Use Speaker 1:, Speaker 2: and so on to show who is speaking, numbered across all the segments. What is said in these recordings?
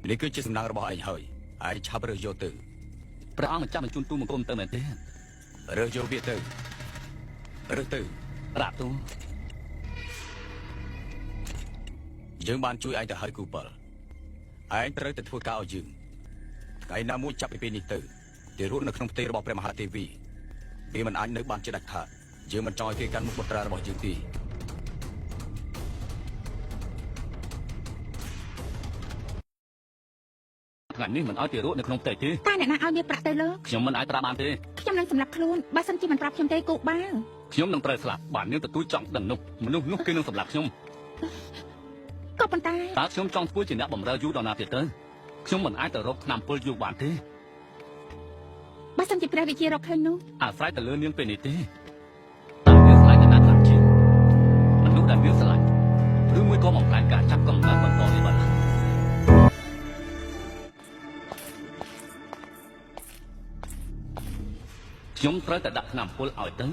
Speaker 1: នេះគឺជាសំណាងរបស់ឯងហើយឯងឆាប់រើសយកទៅព្រះអង្គចាំបញ្ជូនទូមង្គមទៅមែនទេរើសយកវាទៅរើសទៅប្រាប់ទូយើងបានជួយឯងទៅហើយគូពលឯងត្រូវតែធ្វើការឲ្យយើងថ្ងៃណាមួយចាប់ពីពេលនេះទៅទីរត់នៅក្នុងផ្ទៃរបស់ព្រះមហាទេវីវាមិនអាចនៅបានជាដាច់ខាតយើងមិនចង់ឲ្យគេកាន់មុខបុត្រារបស់យើងទេថ្ងៃនេះមិនឲ្យទីរត់នៅក្នុងផ្ទៃទេ
Speaker 2: តែអ្នកណាឲ្យមានប្រាក់ទៅលោក
Speaker 1: ខ្ញុំមិនអាចប្រាប់បានទេ
Speaker 2: ខ្ញុំនឹងសម្លាប់ខ្លួនបើសិនជាមិនប្រាប់ខ្ញុំទេគូបាល់
Speaker 1: ខ្ញុំនឹងត្រូវស្លាប់បាទនាងទទួលចង់ដឹងនោះមនុស្សនោះគេនឹងសម្លាប់ខ្ញុំ
Speaker 2: ក៏ប៉ុន្តែ
Speaker 1: តើខ្ញុំចង់ធ្វើជាអ្នកបម្រើយូរដល់ណាទៀតទៅខ្ញុំមិនអាចទៅរកឆ្នាំពុលយូរបានទេ
Speaker 2: បើសិនជាព្រះវិជារកឃើញនោះ
Speaker 1: អាស្រ័យទៅលើនាងពេលនេះទេតើនាងស្លាញ់ទៅណាខ្លាំងជាងមនុស្សដែលនាងស្លាញ់ឬមួយក៏បំផ្លាញការចាប់កំណើតបន្តនេះបានខ្ញុំត្រូវតែដាក់ឆ្នាំពុលឲ្យទៅ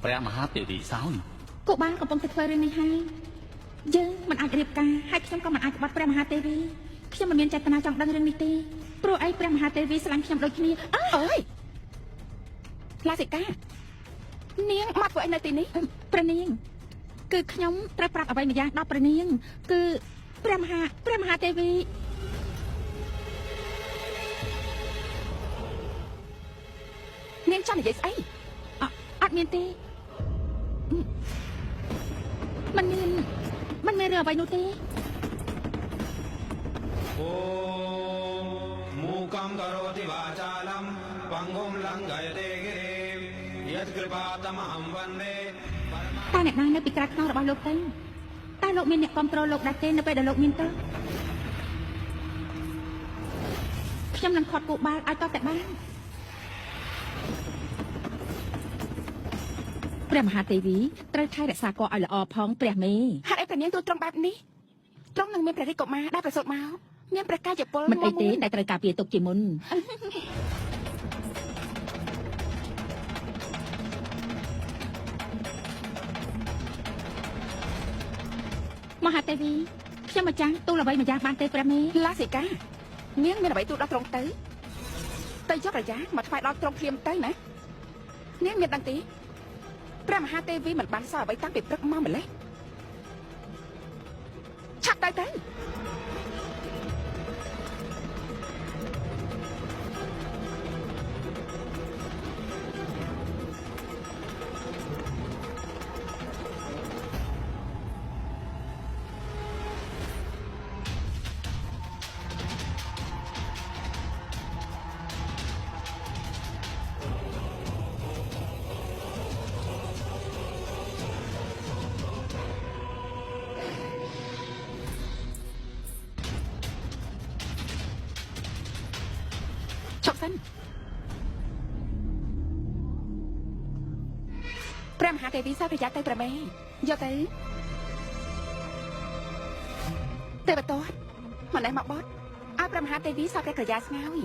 Speaker 1: ព្រះមហាទេវីសោយ
Speaker 2: គូបានកំពុងតែធ្វើរឿងនេះហើយយើងមិនអាចរៀបការហើយខ្ញុំក៏មិនអាចក្បត់ព្រះមហាទេវីខ្ញុំមិនមានចេតនាចង់ដឹងរឿងនេះទេព្រោះអីព្រះមហាទេវីស្លាញ់ខ្ញុំដូចគ្នាអើយឡាសិកានាងមកធ្វើអីនៅទីនេះព្រះនាងគឺខ្ញុំត្រូវប្រាប់អ្វីម្យ៉ាងដល់ព្រះនាងគឺព្រះមហាទេវីនាងចង់និយាយស្អីអត់មានទេมันមានរឿងអ្វីនោះទេ
Speaker 3: អូមូកំករោទិវាចាលំបង្ងំលង្កយទេគិរិយតក្របាតមហំវណ្ណេ
Speaker 2: តើអ្នកណានៅពីក្រៅខ្នងរបស់លោកទៅតើលោកមានអ្នកគ្រប់គ្រងលោកដែរទេនៅពេលដែលលោកមានទៅខ្ញុំនឹងខត់គូបាល់ឲ្យតតែបានព្រះមហាទេវីត្រូវថែរក្សាកឲ្យល្អផងព្រះមេហេតុអីព្រះនាងទូត្រង់បែបនេះត្រង់នឹងមានព្រះរាជកុមារដែលប្រសូតមកមានព្រះកាយពលមិនអីទេដែលត្រូវការពារទុកជាមុនមហាទេវីខ្ញុំម្ចាស់ទូលអ្វីម្យ៉ាងបានទេព្រះមេឡាសិកានាងមានអ្វីទូលដល់ត្រង់ទៅយករយ៉ាមកថ្វាយដល់ត្រង់ភ្លាមទៅណានាងមានដឹងទេព្រះមហាទេវីមិនបានសល់អ្វីតាំងពីព្រឹកមកម្លេះឆាប់ទៅព្រះមហាទេវីសោកប្រយ័ត្នទៅព្រះមេយកទៅទេវតាមិនឯងមកបត់ឲ្យព្រះមហាទេវីសោកព្រះក្រយ៉ាស្ងោយ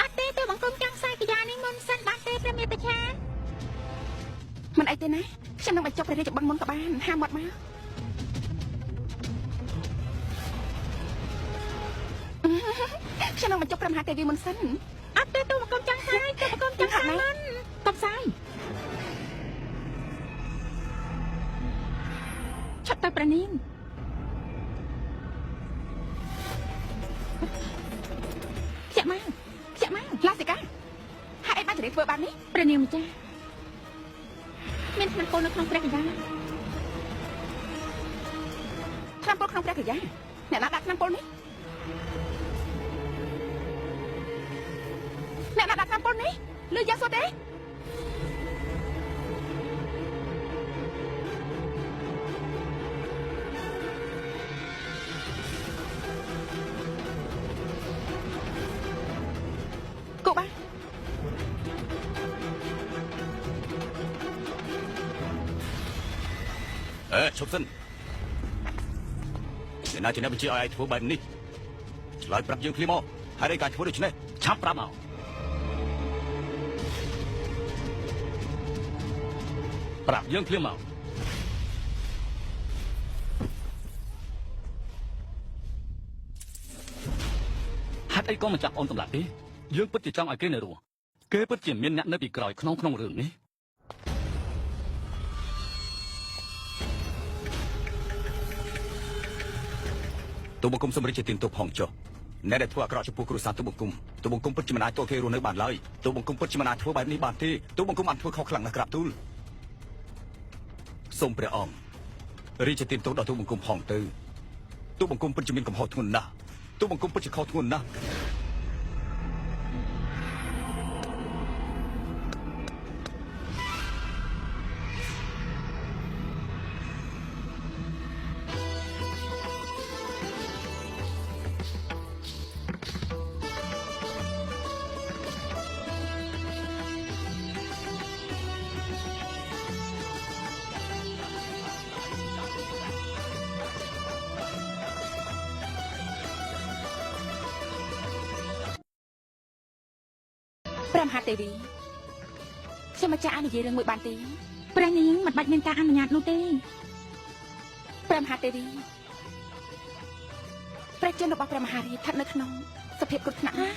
Speaker 2: អត់ទេទៅបង្គំចង់ខ្សែក្រយ៉ានេះមុនសិនបានទេព្រះមេបច្ឆាមិនអីទេណាខ្ញុំនឹងបញ្ចុះព្រះរាជបិណ្ឌមុនក៏បានហាមាត់មកខ្ញុំនឹងបញ្ចុះព្រះមហាទេវីមុនសិនអត់ទេទូមកុំចង់ខ្សែទូមកុំចង់ខ្សែមុនតបខ្សែឆាប់ទៅព្រះនាងខ្ជាក់មកឡាសិកាហើយអីបានជិះធ្វើបាននេះព្រះនាងម្ចាស់មានឆ្នាំពលនៅក្នុងព្រះកញ្ញាឆ្នាំពលក្នុងព្រះកញ្ញាអ្នកណាដាក់ឆ្នាំពលនេះអ្នកណាដាក់ឆ្នាំពលនេះលឺយ៉ាងសុទ្ធទេគូបា
Speaker 1: ឈប់សិនអ្នកណាជាអ្នកបញ្ជាឲ្យឯងធ្វើបែបនេះឆ្លើយប្រាប់យើងភ្លាមមកហើយឯងការធ្វើដូច្នេះឆាប់ប្រាប់មក
Speaker 4: ប្រាប់យើងភ្លាមមកហេតុអីក៏មិនចាប់អូនសម្លាប់ទេយើងពិតជាចង់ឲ្យគេនៅរស់គេពិតជាមានអ្នកនៅពីក្រោយក្នុងរឿងនេះ
Speaker 1: ទូបង្គំសម្រាប់ជាទីនទូផងចុះអ្នកដែលធ្វើអាក្រក់ចំពោះគ្រួសារទូបង្គំពិតជាមិនអាចទោសគេរស់នៅបានឡើយទូបង្គំពិតជាមិនអាចធ្វើបែបនេះបានទេទូបង្គំបានធ្វើខុសខ្លាំងណាស់ក្រាបទូលសូមព្រះអង្គរាជទានទោសដល់ទូបង្គំផងទៅទូបង្គំពិតជាមានកំហុសធ្ងន់ណាស់ទូបង្គំពិតជាខុសធ្ងន់ណាស់
Speaker 2: ព្រះមហាទេវីខ្ញុំមកចាស់អនុញ្ញាតរឿងមួយបានទេព្រះនាងមិនបាច់មានការអនុញ្ញាតនោះទេព្រះមហាទេវីព្រះជន្មរបស់ព្រះមហារាជស្ថិតនៅក្នុងសភាពគ្រោះថ្នាក់ណា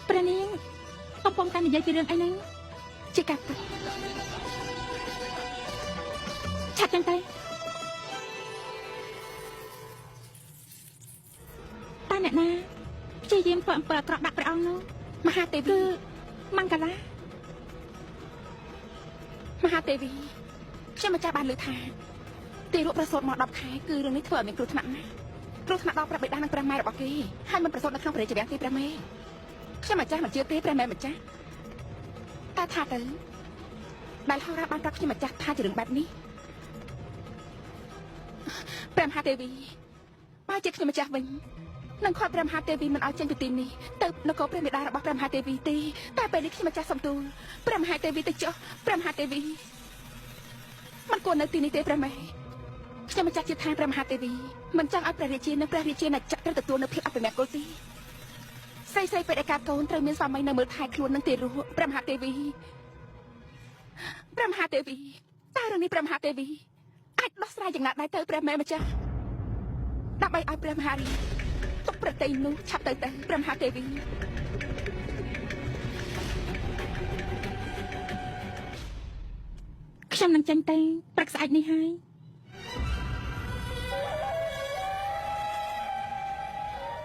Speaker 2: ព្រះនាងកំពុងតែនិយាយពីរឿងអីហ្នឹងជាការពិតឆាប់ចឹងទៅតែអ្នកណាព្យាយាមធ្វើអំពើអាក្រក់ដាក់ព្រះអង្គនោះមហាទេវីមង្គលាមហាទេវីខ្ញុំម្ចាស់បានលើកថាទីរូបប្រសូតមក10ខែគឺរឿងនេះធ្វើឲ្យមានគ្រោះថ្នាក់ណាស់គ្រោះថ្នាក់ដល់ព្រះបិតានិងព្រះម៉ែរបស់គេហើយមិនប្រសូតនៅក្នុងព្រះរាជវាំងទេព្រះម៉ែខ្ញុំម្ចាស់មិនជឿទេព្រះម៉ែម្ចាស់តែថាទៅដែលហោរាបានប្រាប់ខ្ញុំម្ចាស់ថាជារឿងបែបនេះព្រះមហាទេវីបើជាខ្ញុំម្ចាស់វិញនឹងខត់ព្រះមហាទេវីមិនឲ្យចេញពីទីនេះទៅនគរព្រះមេដារបស់ព្រះមហាទេវីទេតែពេលនេះខ្ញុំម្ចាស់សំទូលព្រះមហាទេវីទៅចុះព្រះមហាទេវីមិនគួរនៅទីនេះទេព្រះម៉ែខ្ញុំម្ចាស់ជឿថាព្រះមហាទេវីមិនចង់ឲ្យព្រះរាជានិងព្រះរាជាណាចក្រត្រូវទទួលនៅភាពអពមង្គលទេស្រីពេលឯកាកូនត្រូវមានស្វាមីនៅមើលថែខ្លួននឹងទេរស់ព្រះមហាទេវីព្រះមហាទេវីតើរឿងនេះព្រះមហាទេវីអាចដោះស្រាយយ៉ាងណាដែរទៅព្រះម៉ែម្ចាស់ដើម្បីឲ្យព្រះមហារាជទុកប្រតិនោះឆាប់ទៅព្រះមហាទេវីខ្ញុំនឹងចេញទៅព្រឹកស្អែកនេះហើយ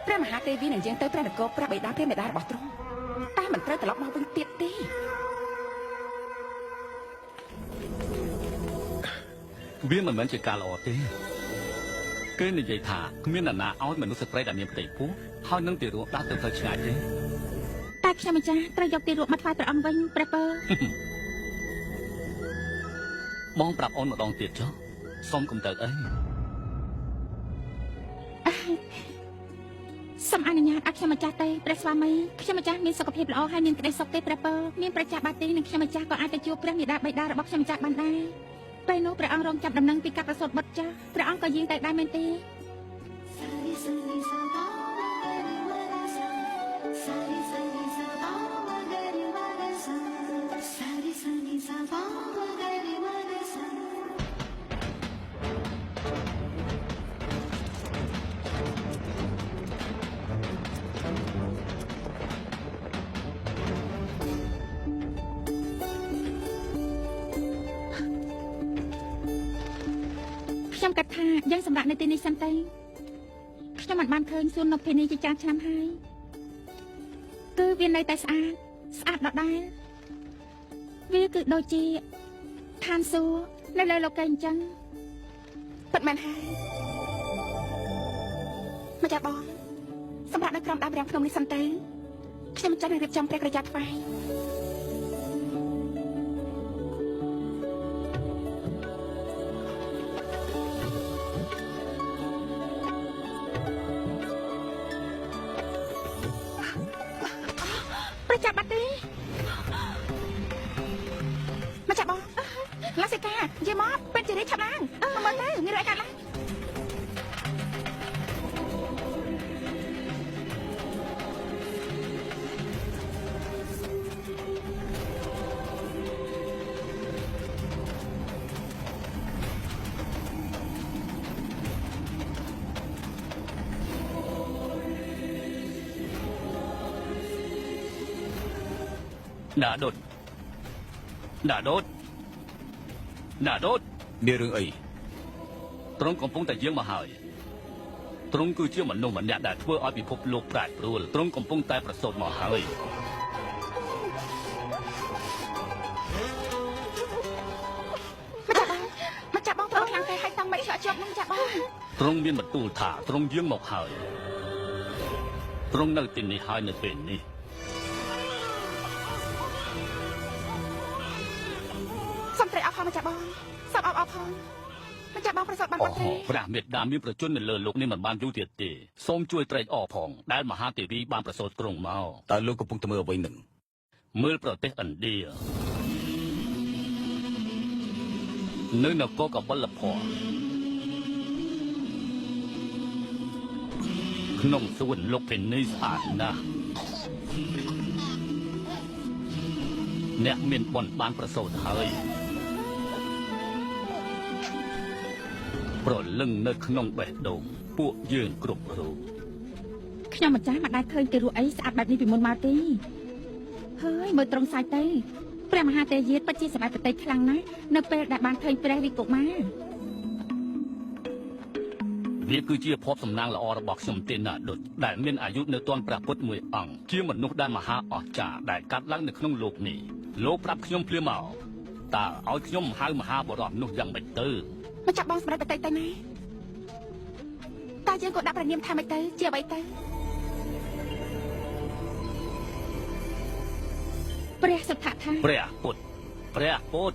Speaker 2: ព្រះមហាទេវីនឹងយើងទៅព្រះនគរព្រះបិតាព្រះមេដារបស់ទ្រង់តែមិនត្រូវត្រឡប់មកវិញទៀតទេ
Speaker 4: វាមិនមែនជាការល្អទេគេនិយាយថាគ្មានអ្នកណាឲ្យមនុស្សស្ត្រីដែលមានផ្ទៃពោះហើយនឹងទីរੂដាក់ទៅផ្លូវឆ្ងាយទេ
Speaker 2: តែខ្ញុំម្ចាស់ត្រូវយកទីរੂមកថ្វាយព្រះអង្គវិញព្រះពើ
Speaker 4: បងប្រាប់អូនម្ដងទៀតចុះសុំកុំទៅអី
Speaker 2: សូមអនុញ្ញាតឲ្យខ្ញុំម្ចាស់ទៅព្រះស្វាមីខ្ញុំម្ចាស់មានសុខភាពល្អហើយមានក្តីសុខទេព្រះពើមានប្រជាបាទីនិងខ្ញុំម្ចាស់ក៏អាចទៅជួបព្រះមេដាបិតារបស់ខ្ញុំម្ចាស់បានដែរពេលនោះព្រះអង្គរងចាប់ដំណឹងពីការប្រសូតបុត្រចាស់ព្រះអង្គក៏យាងទៅដែរមែនទេខ្ញុំគិតថាយើងសម្រាប់នៅទីនេះសិនទៅខ្ញុំមិនបានឃើញសួននភេនីជាច្រើនឆ្នាំហើយគឺវានៅតែស្អាតដដែលវាគឺដូចជាឋានសួគ៌នៅលើលោកីអញ្ចឹងពិតមែនហើយម្ចាស់បងសម្រាប់នៅក្រោមដើមរាំងភ្នំនេះសិនទៅខ្ញុំចង់រៀបចំព្រះក្រយ៉ាថ្វាយចាប់បាត់ទេមកចាប់បងឡាសិកានិយាយមកពេទ្យជារីឆាប់ឡើងមកមើលទៅមានរយកាត់ឡើង
Speaker 4: ណាដុតណាដុតណាដុត
Speaker 1: មានរឿងអី
Speaker 4: ទ្រង់កំពុងតែយាងមកហើយទ្រង់គឺជាមនុស្សម្នាក់ដែលធ្វើឲ្យពិភពលោកប្រែប្រួលទ្រង់កំពុងតែប្រសូតមកហើយ
Speaker 2: មកចាប់បងប្អូនខ្លាំងតែឲ្យតាំងមិនឆ្លក់ជាប់នឹងចាប់បង
Speaker 4: ទ្រង់មានបន្ទូលថាទ្រង់យាងមកហើយទ្រង់នៅទីនេះហើយនៅពេលនេះ
Speaker 2: សំត្រីអោផងមកចាប់បងសំអោផងមកចាប់បងប្រសពបាន
Speaker 4: អូ
Speaker 2: ប៉ុន្តែ
Speaker 4: ព្រះមេត្តាមានប្រជជននៅលើលោកនេះមិនបានយូរទៀតទេសូមជួយត្រេកអរផងដែលមហាទេវីបានប្រសូតគ្រងមក
Speaker 1: តើលោកកំពុងតែមើលអ្វីនឹង
Speaker 4: មើលប្រទេសឥណ្ឌានៅនគរកបិលភ័ក្រក្នុងសួនលោកពេនីស្អាតណាស់អ្នកមានបុណ្យបានប្រសូតហើយប្រលឹងនៅក្នុងបេះដូងពួកយើងគ្រប់រូប
Speaker 2: ខ្ញុំម្ចាស់មិនដែលឃើញគេរស់អីស្អាតបែបនេះពីមុនមកទេហើយមើលត្រង់សាច់ទៅព្រះមហាទេយាទពិតជាសម្បត្តិប្រតិខ្លាំងណាស់នៅពេលដែលបានឃើញព្រះវិកុមារ
Speaker 4: វាគឺជាភពសំណាងល្អរបស់ខ្ញុំទេណាដុតដែលមានអាយុនៅទាន់ព្រះពុទ្ធមួយអង្គជាមនុស្សដែលមហាអស្ចារ្យដែលកាត់ឡើងនៅក្នុងโลกនេះលោកប្រាប់ខ្ញុំភ្លាមមកតើឲ្យខ្ញុំហៅមហាបរោះនោះយ៉ាងម៉េចទៅ
Speaker 2: មកចាប់បងសម្រាប់ប្រតិទៅណាតើយើងក៏ដាក់ព្រះនាមថាម៉េចទៅជាអ្វីទៅព្រះសុទ្ធថា
Speaker 4: ព្រះពុទ្ធព្រះពុទ្ធ